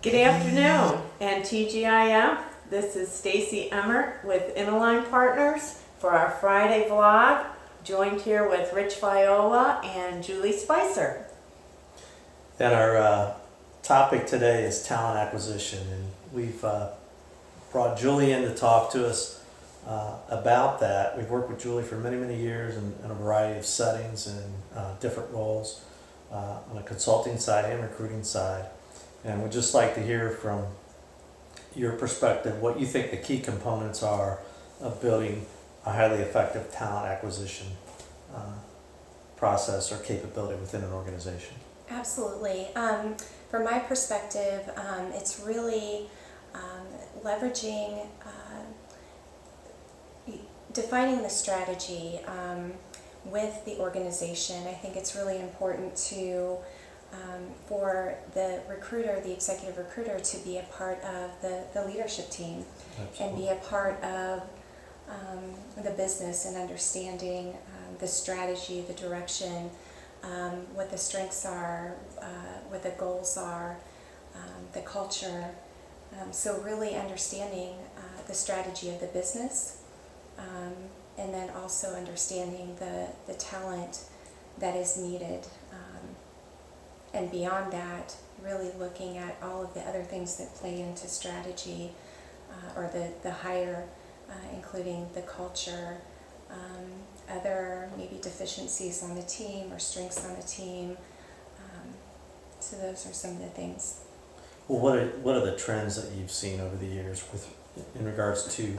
Good afternoon, and T.G.I.F. This is Stacy Emmert with InAlign Partners for our Friday vlog, joined here with Rich Viola and Julie Spicer. And our topic today is talent acquisition, and we've brought Julie in to talk to us about that. We've worked with Julie for many, many years in a variety of settings and different roles on a consulting side and recruiting side. And we'd just like to hear from your perspective what you think the key components are of building a highly effective talent acquisition process or capability within an organization. Absolutely. From my perspective, it's really leveraging, defining the strategy with the organization. I think it's really important to for the recruiter, the executive recruiter, to be a part of the leadership team. Absolutely. And be a part of the business and understanding the strategy, the direction, what the strengths are, what the goals are, the culture. So really understanding the strategy of the business, and then also understanding the talent that is needed. And beyond that, really looking at all of the other things that play into strategy, or the hire, including the culture, other maybe deficiencies on the team or strengths on the team. So those are some of the things. Well, what are the trends that you've seen over the years in regards to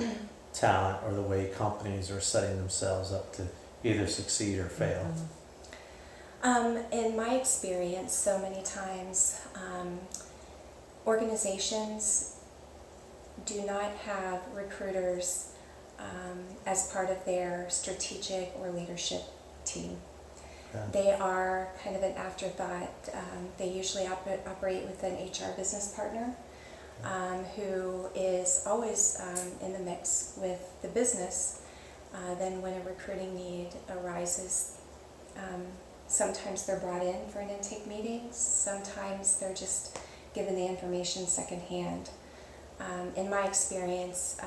talent or the way companies are setting themselves up to either succeed or fail? Mm-hmm. In my experience, so many times, organizations do not have recruiters as part of their strategic or leadership team. Yeah. They are kind of an afterthought. They usually operate with an HR business partner who is always in the mix with the business. Then when a recruiting need arises, sometimes they're brought in for an intake meeting, sometimes they're just given the information secondhand. In my experience,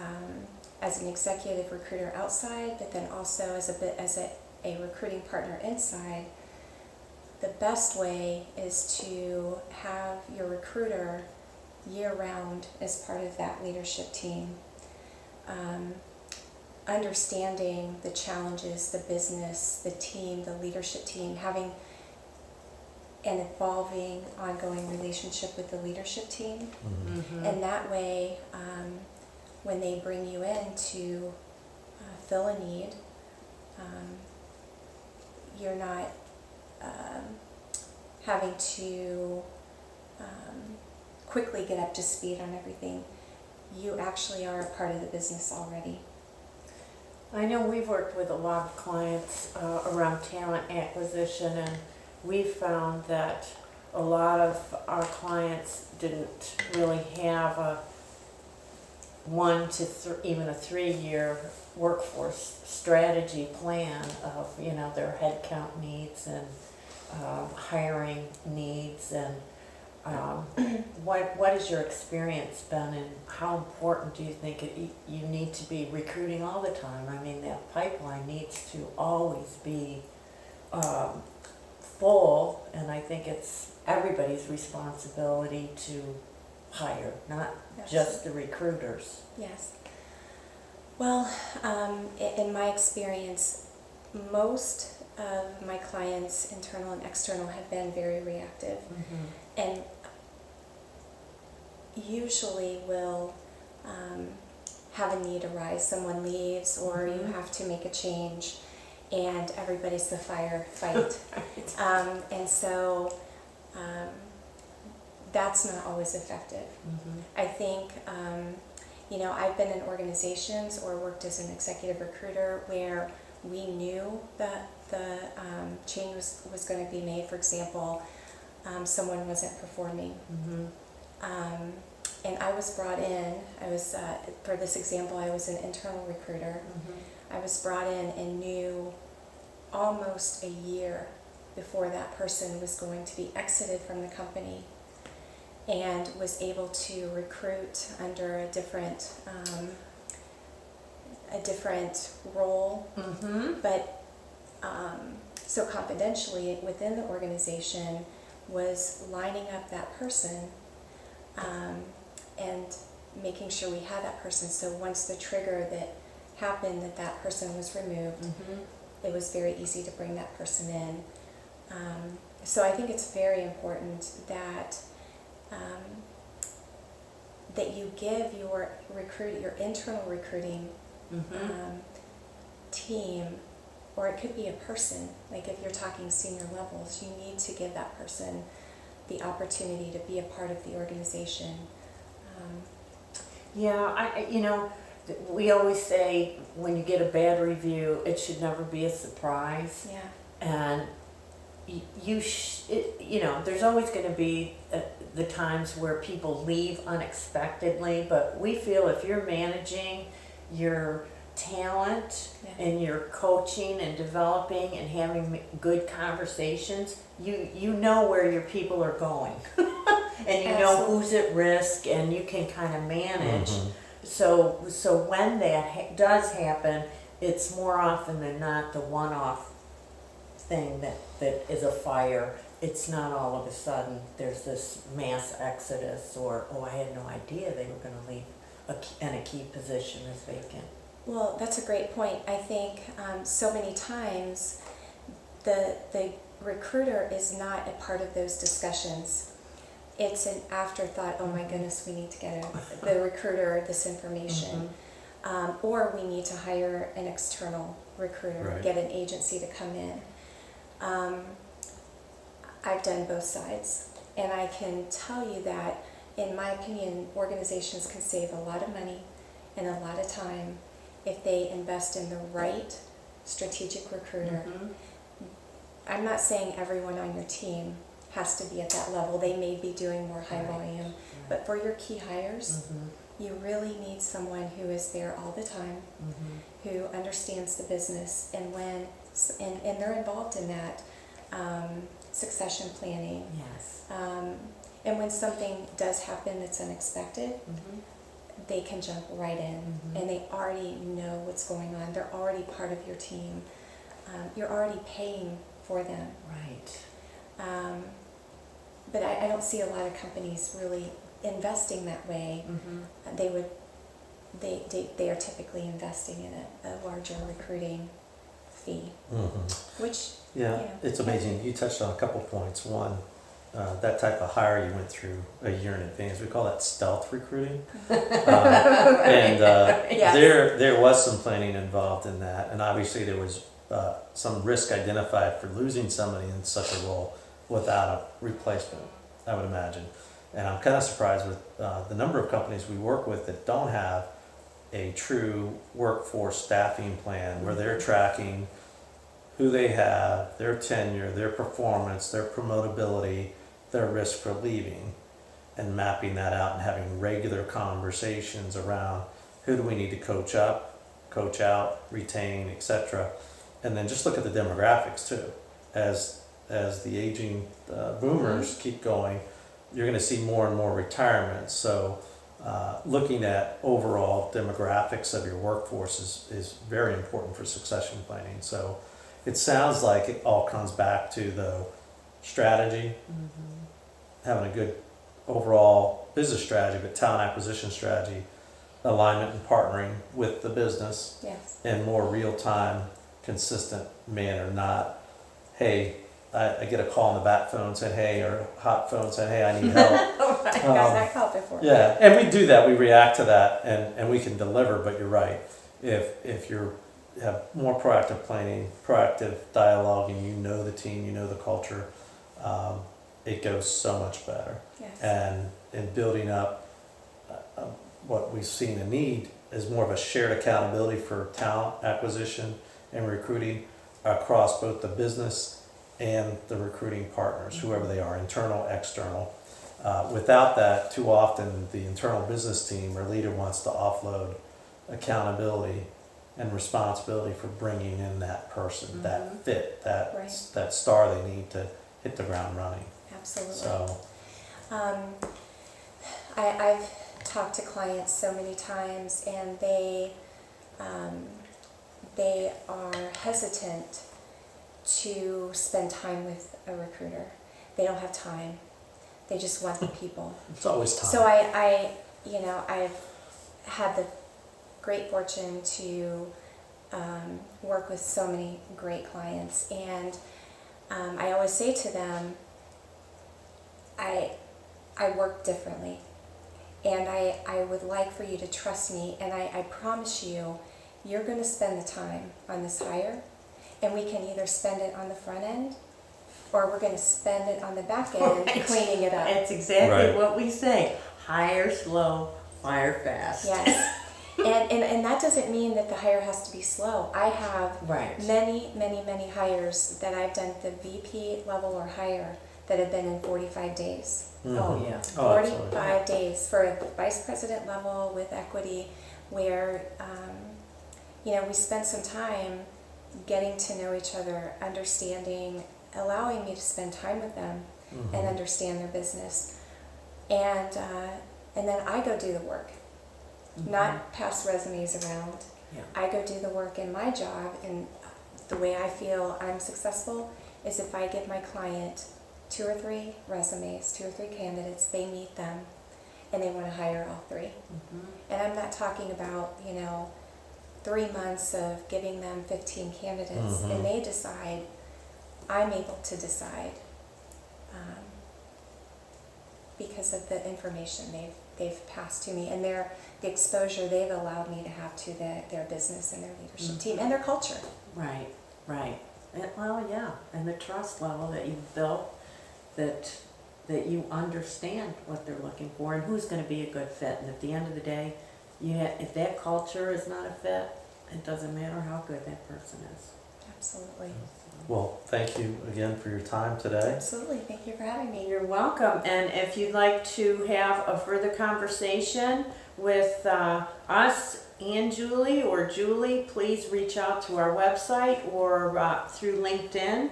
as an executive recruiter outside, but then also as a recruiting partner inside, the best way is to have your recruiter year-round as part of that leadership team. Understanding the challenges, the business, the team, the leadership team, having an evolving, ongoing relationship with the leadership team. Mm-hmm. Mm-hmm. And that way, when they bring you in to fill a need, you're not having to quickly get up to speed on everything. You actually are a part of the business already. I know we've worked with a lot of clients around talent acquisition, and we've found that a lot of our clients didn't really have a 1 to even a 3-year workforce strategy plan of their headcount needs and hiring needs, and what has your experience been, and how important do you think you need to be recruiting all the time? I mean, that pipeline needs to always be full, and I think it's everybody's responsibility to hire, not just the recruiters. Yes. Well, in my experience, most of my clients, internal and external, have been very reactive. Mm-hmm. And usually will have a need arise. Someone leaves, or Mm-hmm. you have to make a change, and everybody's the firefight. And so that's not always effective. Mm-hmm. I think, I've been in organizations or worked as an executive recruiter where we knew that the change was going to be made. For example, someone wasn't performing. Mm-hmm. And I was brought in, for this example, I was an internal recruiter. Mm-hmm. I was brought in and knew almost a year before that person was going to be exited from the company. and was able to recruit under a different role, but so confidentially within the organization was lining up that person and making sure we had that person. So once the trigger that happened, that person was removed, it was very easy to bring that person in. So I think it's very important that that you give your internal recruiting team, or it could be a person, like if you're talking senior levels, you need to give that person the opportunity to be a part of the organization. We always say when you get a bad review, it should never be a surprise. Yeah. And there's always going to be the times where people leave unexpectedly, but we feel if you're managing your talent and you're coaching and developing and having good conversations, you know where your people are going and you know who's at risk, and you can kind of manage. So when that does happen, it's more often than not the one-off thing that is a fire. It's not all of a sudden there's this mass exodus, or I had no idea they were going to leave and a key position is vacant. Well, that's a great point. I think so many times the recruiter is not a part of those discussions. It's an afterthought. Oh my goodness, we need to get the recruiter this information, or we need to hire an external recruiter, get an agency to come in. I've done both sides, and I can tell you that, in my opinion, organizations can save a lot of money and a lot of time if they invest in the right strategic recruiter. I'm not saying everyone on your team has to be at that level. They may be doing more high volume, but for your key hires, you really need someone who is there all the time, who understands the business, and and they're involved in that succession planning. Yes. And when something does happen that's unexpected, they can jump right in, and they already know what's going on. They're already part of your team. You're already paying for them. Right. But I don't see a lot of companies really investing that way. They are typically investing in a larger recruiting fee, which it's amazing. You touched on a couple points. One, that type of hire you went through a year in advance. We call that stealth recruiting. There was some planning involved in that, and obviously there was some risk identified for losing somebody in such a role without a replacement, I would imagine. And I'm kind of surprised with the number of companies we work with that don't have a true workforce staffing plan where they're tracking who they have, their tenure, their performance, their promotability, their risk for leaving, and mapping that out and having regular conversations around who do we need to coach up, coach out, retain, etc. And then just look at the demographics too. As the aging boomers keep going, you're going to see more and more retirements. So looking at overall demographics of your workforce is very important for succession planning. So it sounds like it all comes back to the strategy, having a good overall business strategy, but talent acquisition strategy, alignment and partnering with the business in more real-time, consistent manner, not, hey, I get a call on the bat phone saying, hey, or hot phone saying, hey, I need help. I've gotten that call before. Yeah, and we do that. We react to that, and we can deliver. But you're right. If you have more proactive planning, proactive dialoguing, you know the team, you know the culture, it goes so much better. Yes. And in building up what we've seen a need is more of a shared accountability for talent acquisition and recruiting across both the business and the recruiting partners, whoever they are, internal, external. Without that, too often the internal business team or leader wants to offload accountability and responsibility for bringing in that person, that fit, that star they need to hit the ground running. Absolutely. So, I've talked to clients so many times, and they are hesitant to spend time with a recruiter. They don't have time. They just want the people. It's always time. So I've had the great fortune to work with so many great clients, and I always say to them, I work differently, and I would like for you to trust me, and I promise you, you're going to spend the time on this hire, and we can either spend it on the front end, or we're going to spend it on the back end cleaning it up. It's exactly Right. what we say. Hire slow, fire fast. Yes. And that doesn't mean that the hire has to be slow. I have Right. many hires that I've done at the VP level or higher that have been in 45 days. Mhm. Oh, yeah. Oh, absolutely. 45 days for a vice president level with equity, where we spent some time getting to know each other, understanding, allowing me to spend time with them Mhm. and understand their business, and then I go do the work, not pass resumes around. Yeah. I go do the work, in my job, and the way I feel I'm successful is if I give my client 2 or 3 resumes, 2 or 3 candidates, they meet them, and they want to hire all 3. Mhm. And I'm not talking about, 3 months of giving them 15 candidates, Mhm. and they decide, I'm able to decide, because of the information they've passed to me, and the exposure they've allowed me to have to their business and their leadership team and their culture. Right, right. Well, yeah, and the trust level that you've built, that you understand what they're looking for and who's going to be a good fit. And at the end of the day, if that culture is not a fit, it doesn't matter how good that person is. Absolutely. Well, thank you again for your time today. Absolutely. Thank you for having me. You're welcome. And if you'd like to have a further conversation with us and Julie, or Julie, please reach out to our website or through LinkedIn.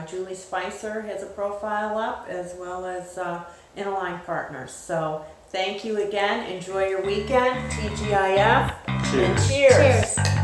Julie Spicer has a profile up, as well as InAlign Partners. So thank you again. Enjoy your weekend. TGIF. Cheers. And cheers. Cheers.